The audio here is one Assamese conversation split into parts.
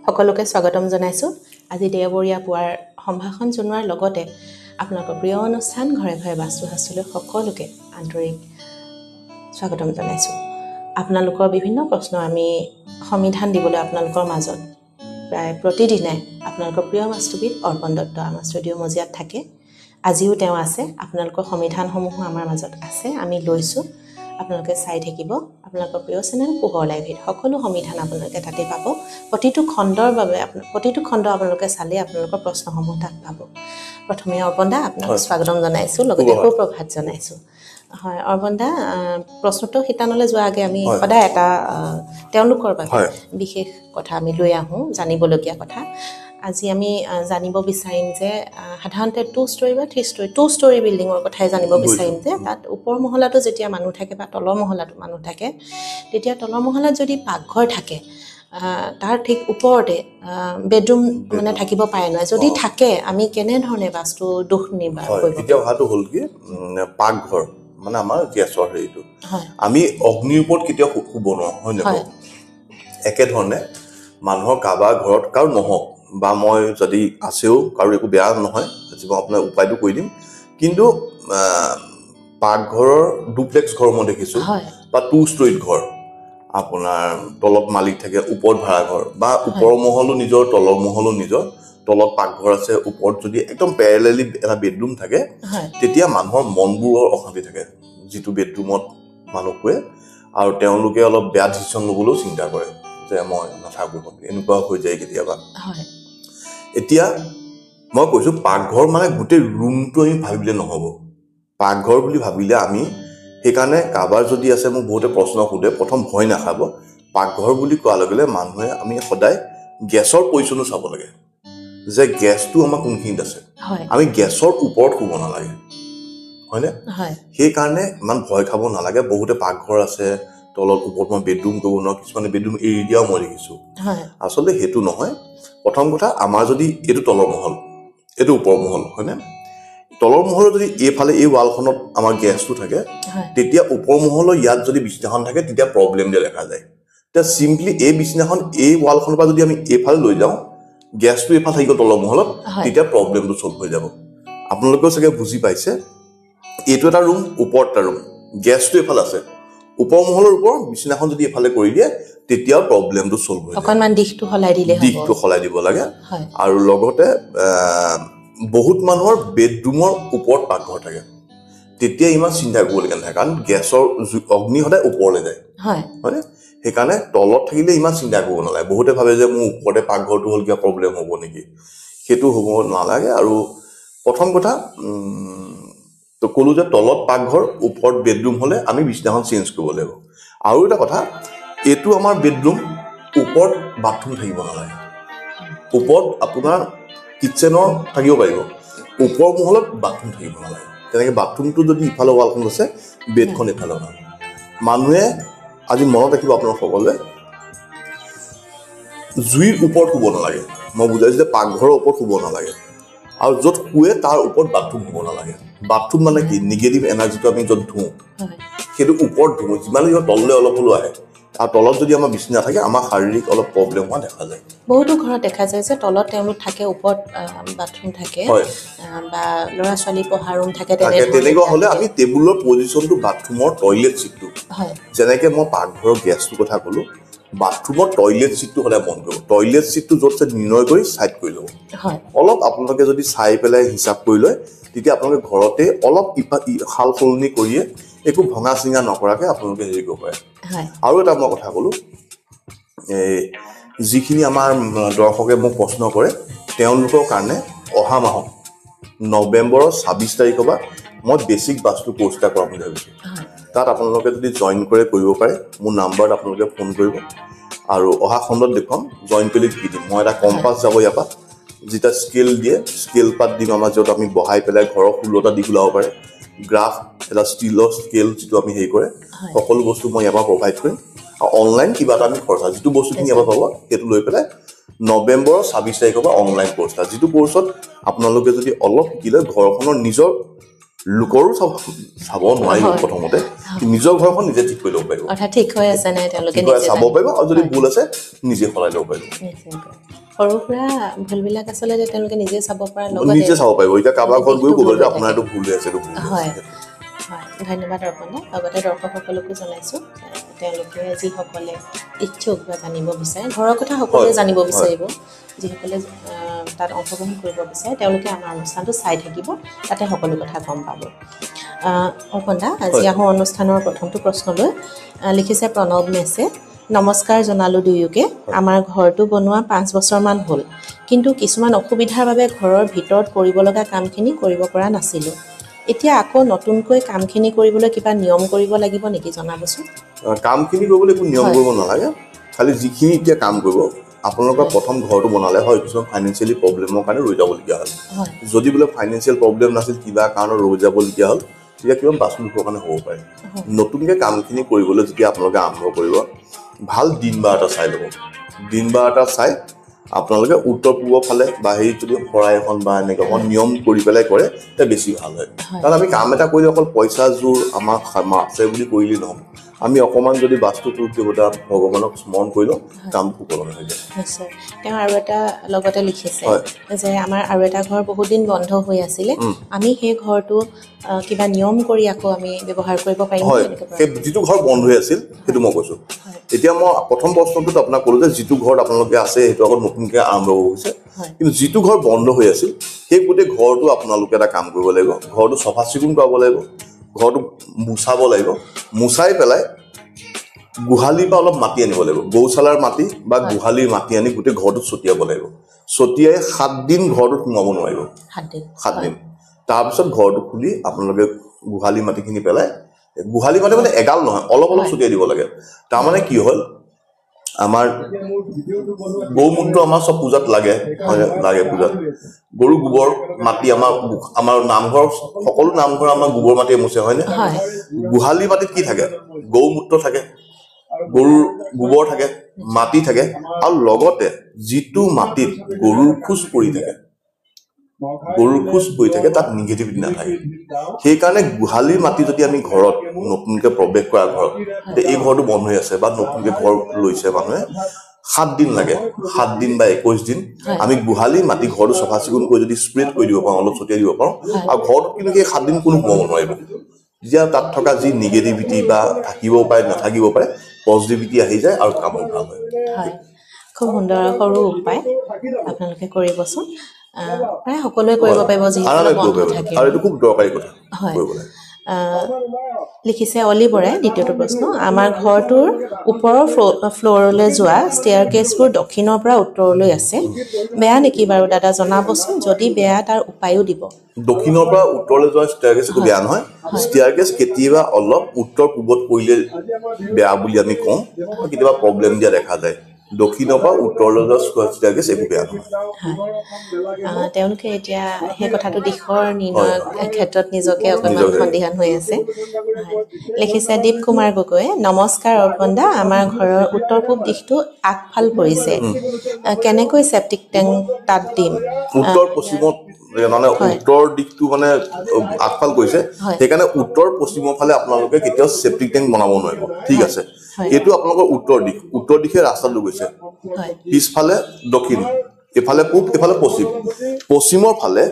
সকলোকে স্বাগতম জনাইছোঁ আজি দেওবৰীয়া পুৱাৰ সম্ভাষণ জনোৱাৰ লগতে আপোনালোকৰ প্ৰিয় অনুষ্ঠান ঘৰে ঘৰে বাস্তুশাস্ত্ৰলৈ সকলোকে আন্তৰিক স্বাগতম জনাইছোঁ আপোনালোকৰ বিভিন্ন প্ৰশ্ন আমি সমাধান দিবলৈ আপোনালোকৰ মাজত প্ৰায় প্ৰতিদিনে আপোনালোকৰ প্ৰিয় বাস্তুবিদ অৰ্পণ দত্ত আমাৰ ষ্টুডিঅ' মজিয়াত থাকে আজিও তেওঁ আছে আপোনালোকৰ সমাধানসমূহ আমাৰ মাজত আছে আমি লৈছোঁ আপোনালোকে চাই থাকিব আপোনালোকৰ প্ৰিয় চেনেল পোহৰ লাইভত সকলো সমাধান আপোনালোকে তাতে পাব প্ৰতিটো খণ্ডৰ বাবে প্ৰতিটো খণ্ড আপোনালোকে চালে আপোনালোকৰ প্ৰশ্নসমূহ তাত পাব প্ৰথমে অৰ্পণদা আপোনাক স্বাগতম জনাইছোঁ লগতে সুপ্ৰভাত জনাইছোঁ হয় অৰ্পণদা প্ৰশ্নটো শিতানলৈ যোৱাৰ আগে আমি সদায় এটা তেওঁলোকৰ বাবে বিশেষ কথা আমি লৈ আহোঁ জানিবলগীয়া কথা আজি আমি জানিব বিচাৰিম যে সাধাৰণতে 2 ষ্টৰী বা 3 ষ্টৰী 2 ষ্টৰী বিল্ডিঙৰ কথাই জানিব বিচাৰিম যে তাত ওপৰ মহলাটো যেতিয়া মানুহ থাকে বা তলৰ মহলাটো মানুহ থাকে তেতিয়া তলৰ মহলাত যদি পাকঘৰ থাকে তাৰ ঠিক ওপৰতে বেডৰুম মানে থাকিব পাৰে নহয় যদি থাকে আমি কেনে ধৰণে বাস্তু দুখ নিবাৰণ কৰিব এতিয়া কথাটো হ'ল কি পাকঘৰ মানে আমাৰ গেছৰ হেৰিটো আমি অগ্নিৰ ওপৰত কেতিয়াও শুব নোৱাৰোঁ হয় নহয় একে ধৰণে মানুহৰ কাৰোবাৰ ঘৰত কাৰো নহওক বা মই যদি আছেও কাৰো একো বেয়া নহয় আজি মই আপোনাৰ উপায়টো কৈ দিম কিন্তু পাকঘৰৰ ডুপ্লেক্স ঘৰ মই দেখিছোঁ বা 2 ষ্টৰীত ঘৰ আপোনাৰ তলত মালিক থাকে ওপৰত ভাড়া ঘৰ বা ওপৰ মহলো নিজৰ তলৰ মহলো নিজৰ তলত পাকঘৰ আছে ওপৰত যদি একদম পেৰেলেলি এটা বেডৰুম থাকে তেতিয়া মানুহৰ মনবোৰৰ অশান্তি থাকে যিটো বেডৰুমত মানুহ শুৱে আৰু তেওঁলোকে অলপ বেয়া ডিচিশ্যন ল'বলৈও চিন্তা কৰে যে মই নাথাকোঁ এনেকুৱা হৈ যায় কেতিয়াবা এতিয়া মই কৈছোঁ পাকঘৰ মানে গোটেই ৰুমটো আমি ভাবিলে নহ'ব পাকঘৰ বুলি ভাবিলে আমি সেইকাৰণে কাৰোবাৰ যদি আছে মোক বহুতে প্ৰশ্ন সোধে প্ৰথম ভয় নাখাব পাকঘৰ বুলি কোৱাৰ লগে লগে মানুহে আমি সদায় গেছৰ পজিশ্যনো চাব লাগে যে গেছটো আমাৰ কোনখিনিত আছে আমি গেছৰ ওপৰত শুব নালাগে হয়নে সেইকাৰণে ইমান ভয় খাব নালাগে বহুতে পাকঘৰ আছে তলত ওপৰত মই বেডৰুম কৰিব নোৱাৰোঁ কিছুমানে বেডৰুম এৰি দিয়াও মই দেখিছোঁ আচলতে সেইটো নহয় প্ৰথম কথা আমাৰ যদি এইটো তলৰ মহল এইটো ওপৰ মহল হয়নে তলৰ মহলৰ যদি এইফালে এই ৱালখনত আমাৰ গেছটো থাকে তেতিয়া ওপৰ মহলৰ ইয়াত যদি বিছনাখন থাকে তেতিয়া প্ৰব্লেম দিয়া দেখা যায় তেতিয়া চিম্পলি এই বিছনাখন এই ৱালখনৰ পৰা যদি আমি এইফালে লৈ যাওঁ গেছটো এইফালে থাকি গ'ল তলৰ মহলত তেতিয়া প্ৰব্লেমটো চল্ভ হৈ যাব আপোনালোকেও চাগে বুজি পাইছে এইটো এটা ৰুম ওপৰত এটা ৰুম গেছটো এইফালে আছে ওপৰ মহলৰ ওপৰত বিছনাখন যদি এইফালে কৰি দিয়ে তেতিয়াও প্ৰব্লেমটো চল্ভ হৈ যায় অকণমান দিশটো সলাই দিব লাগে আৰু লগতে বহুত মানুহৰ বেডৰুমৰ ওপৰত পাকঘৰ থাকে তেতিয়া ইমান চিন্তা কৰিবলগীয়া নহয় কাৰণ গেছৰ অগ্নি সদায় ওপৰলৈ যায় হয়নে সেইকাৰণে তলত থাকিলে ইমান চিন্তা কৰিব নালাগে বহুতে ভাবে যে মোৰ ওপৰতে পাকঘৰটো হ'ল কিবা প্ৰব্লেম হ'ব নেকি সেইটো হ'ব নালাগে আৰু প্ৰথম কথা তো ক'লো যে তলত পাকঘৰ ওপৰত বেডৰুম হ'লে আমি বিছনাখন চেঞ্জ কৰিব লাগিব আৰু এটা কথা এইটো আমাৰ বেডৰুম ওপৰত বাথৰুম থাকিব নালাগে ওপৰত আপোনাৰ কিটচেনৰ থাকিব পাৰিব ওপৰ মহলত বাথৰুম থাকিব নালাগে তেনেকৈ বাথৰুমটো যদি ইফালে ৱালখন আছে বেডখন ইফালে ভাল মানুহে আজি মনত ৰাখিব আপোনালোক সকলোৱে জুইৰ ওপৰত শুব নালাগে মই বুজাইছোঁ যে পাকঘৰৰ ওপৰত শুব নালাগে আৰু য'ত শুৱে তাৰ ওপৰত বাথৰুম হ'ব নালাগে বাথৰুম মানে কি নিগেটিভ এনাৰ্জিটো আমি য'ত ধুওঁ সেইটো ওপৰত ধুওঁ যিমানে তললৈ অলপ হ'লেও আহে আৰু তলত যদি আমাৰ বিছনা থাকে আমাৰ শাৰীৰিক অলপ প্ৰব্লেম হোৱা দেখা যায় বহুতো ঘৰত দেখা যায় যে তলত তেওঁলোক থাকে ওপৰত বাথৰুম থাকে বা ল'ৰা ছোৱালী পঢ়া ৰুম থাকে তেনেকুৱা হ'লে আমি টেবুলৰ পজিশ্যনটো বাথৰুমৰ টয়লেট ছিটটো যেনেকৈ মই পাকঘৰৰ গেছটোৰ কথা ক'লোঁ বাথৰুমৰ টয়লেট ছিটটো সদায় মন কৰিব টয়লেট ছিটটো য'ত নিৰ্ণয় কৰি ছাইড কৰি ল'ব অলপ আপোনালোকে যদি চাই পেলাই হিচাপ কৰি লয় তেতিয়া আপোনালোকে ঘৰতে অলপ সাল সলনি কৰিয়ে একো ভঙা চিঙা নকৰাকৈ আপোনালোকে হেৰি কৰিব পাৰে আৰু এটা মই কথা ক'লোঁ যিখিনি আমাৰ দৰ্শকে মোক প্ৰশ্ন কৰে তেওঁলোকৰ কাৰণে অহা মাহত নৱেম্বৰৰ 26 তাৰিখৰ পৰা মই বেছিক বাস্তু কোৰ্চ এটা কৰাম বুলি ভাবিছোঁ তাত আপোনালোকে যদি জইন কৰিব পাৰে মোৰ নাম্বাৰত আপোনালোকে ফোন কৰিব আৰু অহা খণ্ডত দেখুৱাম জইন কৰিলে কি দিম মই এটা কম্পাছ যাব ইয়াৰ পৰা যেতিয়া স্কেল দিয়ে স্কেল পাত দিম আমাৰ য'ত আমি বহাই পেলাই ঘৰৰ 16টা দিশ ওলাব পাৰে গ্ৰাফ এটা ষ্টিলৰ স্কেল যিটো আমি হেৰি কৰে সকলো বস্তু মই ইয়াৰ পৰা প্ৰভাইড কৰিম আৰু অনলাইন কিবা এটা আমি খৰচা যিটো বস্তুখিনি ইয়াৰ পৰা পাব সেইটো লৈ পেলাই নৱেম্বৰৰ 26 তাৰিখৰ পৰা অনলাইন কোৰ্চ এটা যিটো কোৰ্চত আপোনালোকে যদি অলপ শিকিলে ঘৰখনৰ নিজৰ লোকৰো চাব নোৱাৰিব প্ৰথমতে নিজৰ ঘৰখন নিজে ঠিক কৰি ল'ব পাৰিব অৰ্থাৎ ঠিক হৈ আছে নে তেওঁলোকে নিজে চাব পাৰিব আৰু যদি ভুল আছে নিজে সলাই ল'ব পাৰিব সৰু সুৰা ভুলবিলাক আচলতে তেওঁলোকে নিজে চাব পৰা লগতে নিজে চাব পাৰিব এতিয়া কাৰোবাৰ ঘৰত গৈ ক'ব যে আপোনাৰ এইটো ভুল হৈ আছে এইটো ভুল হয় হয় ধন্যবাদ অৰ্পণদা লগতে দৰ্শকসকলকো জনাইছোঁ তেওঁলোকে যিসকলে ইচ্ছুক বা জানিব বিচাৰে ঘৰৰ কথা সকলোৱে জানিব বিচাৰিব যিসকলে তাত অংশগ্ৰহণ কৰিব বিচাৰে তেওঁলোকে আমাৰ অনুষ্ঠানটো চাই থাকিব তাতে সকলো কথা গম পাব অৰ্পণদা আজি আহোঁ অনুষ্ঠানৰ প্ৰথমটো প্ৰশ্নলৈ লিখিছে প্ৰণৱ মেছে নমস্কাৰ জনালোঁ দুয়োকে আমাৰ ঘৰটো বনোৱা 5 বছৰমান হ'ল কিন্তু কিছুমান অসুবিধাৰ বাবে ঘৰৰ ভিতৰত কৰিব লগা কামখিনি কৰিব পৰা নাছিলোঁ এতিয়া আকৌ নতুনকৈ কামখিনি কৰিবলৈ কিবা নিয়ম কৰিব লাগিব নেকি জনাবচোন কামখিনি কৰিবলৈ একো নিয়ম কৰিব নালাগে খালি যিখিনি এতিয়া কাম কৰিব আপোনালোকৰ প্ৰথম ঘৰটো বনালে হয় কিছুমান ফাইনেন্সিয়েলি প্ৰব্লেমৰ কাৰণে ৰৈ যাবলগীয়া হ'ল যদি বোলে ফাইনেন্সিয়েল প্ৰব্লেম নাছিল কিবা কাৰণত ৰৈ যাবলগীয়া হ'ল তেতিয়া কিমান বাচন ধোৱাৰ কাৰণে হ'ব পাৰে নতুনকৈ কামখিনি কৰিবলৈ যেতিয়া আপোনালোকে আৰম্ভ কৰিব ভাল দিন বাৰ এটা চাই ল'ব দিন বাৰ এটা চাই আপোনালোকে উত্তৰ পূবৰ ফালে বা সেই যদি শৰাই এখন বা এনেকৈ অকণ নিয়ম কৰি পেলাই কৰে তেতিয়া বেছি ভাল হয় কাৰণ আমি কাম এটা কৰিলে অকল পইচা জোৰ আমাৰ আছে বুলি কৰিলেই নহ'ব আমি অকণমান যদি বাস্তু দেৱতা ভগৱানক স্মৰণ কৰি লওঁ কাম সুকলমে হৈ যায় নিশ্চয় তেওঁ আৰু এটা লগতে লিখিছে যে আমাৰ আৰু এটা ঘৰ বহুত দিন বন্ধ হৈ আছিলে আমি সেই ঘৰটো কিবা নিয়ম কৰি আকৌ আমি ব্যৱহাৰ কৰিব পাৰিম সেই যিটো ঘৰ বন্ধ হৈ আছিল সেইটো মই কৈছোঁ এতিয়া মই প্ৰথম প্ৰশ্নটোত আপোনাক ক'লো যে যিটো ঘৰত আপোনালোকে আছে সেইটো আকৌ নতুনকৈ আৰম্ভ হৈছে কিন্তু যিটো ঘৰ বন্ধ হৈ আছিল সেই গোটেই ঘৰটো আপোনালোকে এটা কাম কৰিব লাগিব ঘৰটো চাফা চিকুণ কৰাব লাগিব ঘৰটো মুচাব লাগিব মুচাই পেলাই গোহালিৰ পৰা অলপ মাটি আনিব লাগিব গৌশালাৰ মাটি বা গোহালিৰ মাটি আনি গোটেই ঘৰটো ছটিয়াব লাগিব ছটিয়াই 7 দিন ঘৰটোত সোমাব নোৱাৰিব 7 দিন তাৰপিছত ঘৰটো খুলি আপোনালোকে গোহালি মাটিখিনি পেলাই গোহালি মাটি মানে এগাল নহয় অলপ অলপ ছটিয়াই দিব লাগে তাৰমানে কি হ'ল আমাৰ গৌমূত্ৰ আমাৰ চব পূজাত লাগে লাগে পূজাত গৰু গোবৰ মাটি আমাৰ নামঘৰ সকলো নামঘৰ আমাৰ গোবৰ মাটিয়ে মুছে হয়নে গোহালি মাটিত কি থাকে গৌমূত্ৰ থাকে গৰুৰ গোবৰ থাকে মাটি থাকে আৰু লগতে যিটো মাটিত গৰুৰ খোজ পৰি থাকে তাত নিগেটিভিটি নাথাকে সেইকাৰণে গোহালিৰ মাটি যদি আমি ঘৰত নতুনকৈ প্ৰৱেশ কৰা ঘৰত এই ঘৰটো বন্ধ হৈ আছে বা নতুনকৈ ঘৰ লৈছে মানুহে 7 দিন লাগে 7 দিন বা 21 দিন আমি গোহালি মাটি ঘৰটো চাফা চিকুণ কৰি যদি স্প্ৰেড কৰি দিব পাৰোঁ অলপ ছটিয়াই দিব পাৰোঁ আৰু ঘৰটো কিন্তু সেই 7 দিন কোনো সোমাব নোৱাৰিব যেতিয়া তাত থকা যি নিগেটিভিটি বা থাকিব পাৰে নাথাকিব পাৰে পজিটিভিটি আহি যায় আৰু কামো ভাল হয় খুব সুন্দৰ সৰু উপায় আপোনালোকে কৰিবচোন প্ৰায় সকলোৱে কৰিব পাৰিব যিসকলে বন্ধ থাকে আৰু এইটো খুব দৰকাৰী কথা কৰিবলৈ লিখিছে অলি বৰাই দ্বিতীয়টো প্ৰশ্ন আমাৰ ঘৰটোৰ ওপৰৰ ফ্ল'ৰলৈ যোৱা ষ্টেয়াৰ কেছবোৰ দক্ষিণৰ পৰা উত্তৰলৈ আছে বেয়া নেকি বাৰু দাদা জনাবচোন যদি বেয়া তাৰ উপায়ো দিব দক্ষিণৰ পৰা উত্তৰলৈ যোৱা ষ্টেয়াৰ কেছ একো বেয়া নহয় ষ্টেয়াৰ কেছ কেতিয়াবা অলপ উত্তৰ পূবত পৰিলে বেয়া বুলি আমি কওঁ কেতিয়াবা প্ৰব্লেম দিয়া দেখা যায় দক্ষিণৰ পৰা উত্তৰলৈ যোৱা ষ্টেয়াৰ কেছ একো বেয়া নহয় তেওঁলোকে এতিয়া সেই কথাটো দিশৰ নিৰ্ণয়ৰ ক্ষেত্ৰত নিজকে অকণমান সন্দিহান হৈ আছে লিখিছে দীপ কুমাৰ গগৈয়ে নমস্কাৰ অৰ্পণদা আমাৰ ঘৰৰ উত্তৰ পূব দিশটো আগফাল পৰিছে কেনেকৈ চেপ্টিক টেংক তাত দিম উত্তৰ পশ্চিমত মানে উত্তৰ দিশটো মানে আগফাল কৰিছে সেইকাৰণে উত্তৰ পশ্চিমৰ ফালে আপোনালোকে কেতিয়াও চেপ্টিক টেংক বনাব নোৱাৰিব ঠিক আছে এইটো আপোনালোকৰ উত্তৰ দিশে ৰাস্তাটো গৈছে পিছফালে দক্ষিণ এফালে পূব এফালে পশ্চিম পশ্চিমৰ ফালে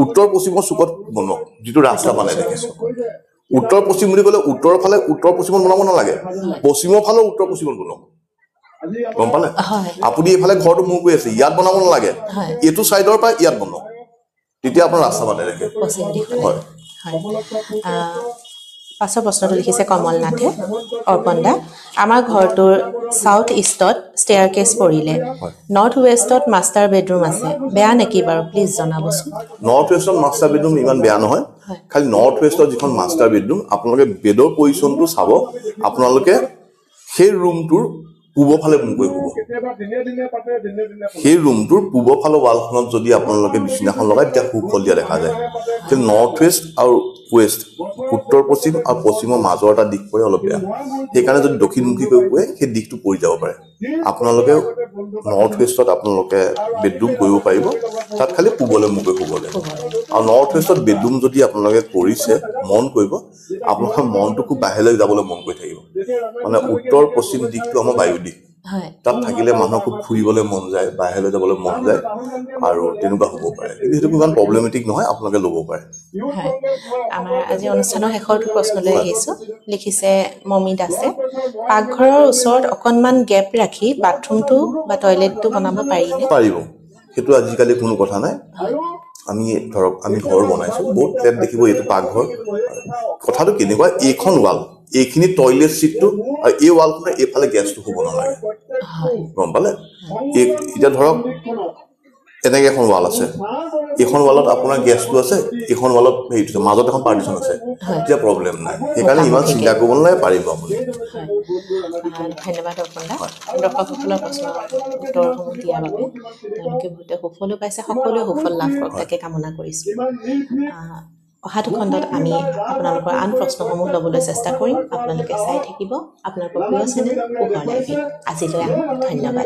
উত্তৰ পশ্চিমৰ চুকত বনাওক যিটো ৰাস্তা মানে দেখিছো উত্তৰ পশ্চিম বুলি ক'লে উত্তৰৰ ফালে উত্তৰ পশ্চিমত বনাব নালাগে পশ্চিমৰ ফালে উত্তৰ পশ্চিমত বনাওক গম পালে আপুনি এইফালে ঘৰটো মূৰ কৰি আছে ইয়াত বনাব নালাগে এইটো চাইডৰ পৰা ইয়াত বনাওক তেতিয়া আপোনাৰ ৰাস্তা মানে দেখে হয় পাছৰ প্ৰশ্নটো লিখিছে কমল নাথে অৰ্পণদা আমাৰ ঘৰটোৰ চাউথ ইষ্টত ষ্টেয়াৰ কেছ পৰিলে নৰ্থ ৱেষ্টত মাষ্টাৰ বেডৰুম আছে বেয়া নেকি বাৰু প্লিজ জনাবচোন নৰ্থ ৱেষ্টত মাষ্টাৰ বেডৰুম ইমান বেয়া নহয় খালি নৰ্থ ৱেষ্টৰ যিখন মাষ্টাৰ বেডৰুম আপোনালোকে বেডৰ পজিশ্যনটো চাব আপোনালোকে সেই ৰুমটোৰ পূবৰ ফালে মুখ কৰি শুব সেই ৰুমটোৰ পূবৰ ফালৰ ৱালখনত যদি আপোনালোকে বিচনাখন লগাই তেতিয়া সুফল দিয়া দেখা যায় কিন্তু নৰ্থ ৱেষ্ট আৰু ৱেষ্ট, উত্তৰ পশ্চিম আৰু পশ্চিমৰ মাজৰ এটা দিশ পৰে অলপ বেয়া। সেইকাৰণে যদি দক্ষিণমুখীকৈ শুৱে সেই দিশটো পৰি যাব পাৰে। আপোনালোকে নৰ্থ ৱেষ্টত আপোনালোকে বেডৰুম কৰিব পাৰিব, তাত খালি পূবলৈ মুখে শুব লাগিব। আৰু নৰ্থ ৱেষ্টত বেডৰুম যদি আপোনালোকে কৰিছে, মন কৰিব আপোনালোকৰ মনটো খুব বাহিৰলৈ যাবলৈ মন কৰি থাকিব। মানে উত্তৰ পশ্চিম দিশটো আমাৰ বায়ু দিশ, তাত থাকিলে মানুহৰ খুব ফুৰিবলৈ মন যায়, বাহিৰলৈ যাবলৈ মন যায় আৰু তেনেকুৱা হ'ব পাৰে। কিন্তু সেইটো ইমান প্ৰব্লেমেটিক নহয়, আপোনালোকে ল'ব পাৰে। আমাৰ আজি অনুষ্ঠানৰ শেষৰটো প্ৰশ্নলৈ আহিছোঁ। লিখিছে মমি দাসে, পাকঘৰৰ ওচৰত অকণমান গেপ ৰাখি বাথৰুমটো বা টয়লেটটো বনাব পাৰিনে? পাৰিব, সেইটো আজিকালি কোনো কথা নাই। আমি ধৰক আমি ঘৰ বনাইছোঁ, বহুত ফ্লেট দেখিব এইটো পাকঘৰ। কথাটো কেনেকুৱা, এইখন ৱাল, এইখিনি টয়লেট চিটটো আৰু এই ৱালখনৰ এইফালে গেছটো শুব নালাগে, গম পালে? এতিয়া ধৰক এনেকে এখন ৱাল আছে, এইখন ৱালত আপোনাৰ গেছটো আছে, এইখন ৱালত হেৰিটো মাজত এখন পাৰ্টিশ্যন আছে, এতিয়া প্ৰব্লেম নাই। সেইকাৰণে ইমান চিন্তা কৰিব নালাগে, পাৰিব আপুনি। ধন্যবাদ অৰ্পণদা, দৰ্শকসকলৰ প্ৰশ্নৰ উত্তৰসমূহ দিয়াৰ বাবে। তেওঁলোকে বহুতে সুফলো পাইছে, সকলোৱে সুফল লাভ কৰক তাকে কামনা কৰিছোঁ। অহাটো খণ্ডত আমি আপোনালোকৰ আন প্ৰশ্নসমূহ ল'বলৈ চেষ্টা কৰিম। আপোনালোকে চাই থাকিব আপোনালোকৰ প্ৰিয় চেনেল পোহৰ লাইভ। আজিলৈ আহোঁ, ধন্যবাদ।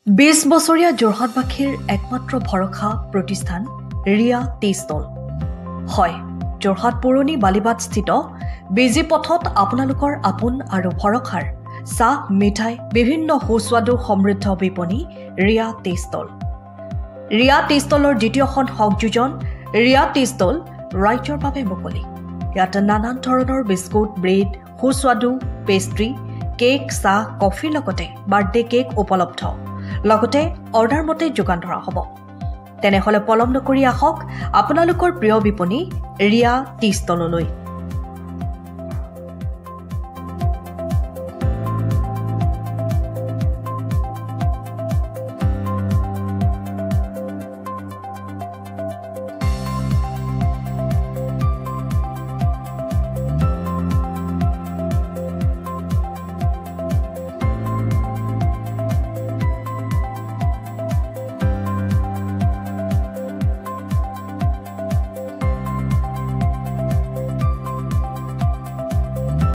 20 বছৰীয়া যোৰহাটবাসীৰ একমাত্ৰ ভৰসা প্ৰতিষ্ঠান ৰিয়া টি ষ্টল। হয়, যোৰহাট পুৰণি বালিবাট স্থিত বিজি পথত আপোনালোকৰ আপোন আৰু ভৰসাৰ চাহ, মিঠাই, বিভিন্ন সুস্বাদু সমৃদ্ধ বিপণী Riya tea stall. Riya tea ষ্টলৰ দ্বিতীয়খন সংযোজন ৰিয়া টি ষ্টল ৰাইজৰ বাবে মুকলি। ইয়াত নানান ধৰণৰ বিস্কুট, ব্ৰেড, সুস্বাদু পেষ্ট্ৰি, কেক, চাহ, কফিৰ লগতে বাৰ্থডে কেক উপলব্ধ। লগতে অৰ্ডাৰ মতে যোগান ধৰা হ'ব। তেনেহ'লে পলম নকৰি আহক আপোনালোকৰ প্ৰিয় বিপণী ৰিয়া টি ষ্টললৈ।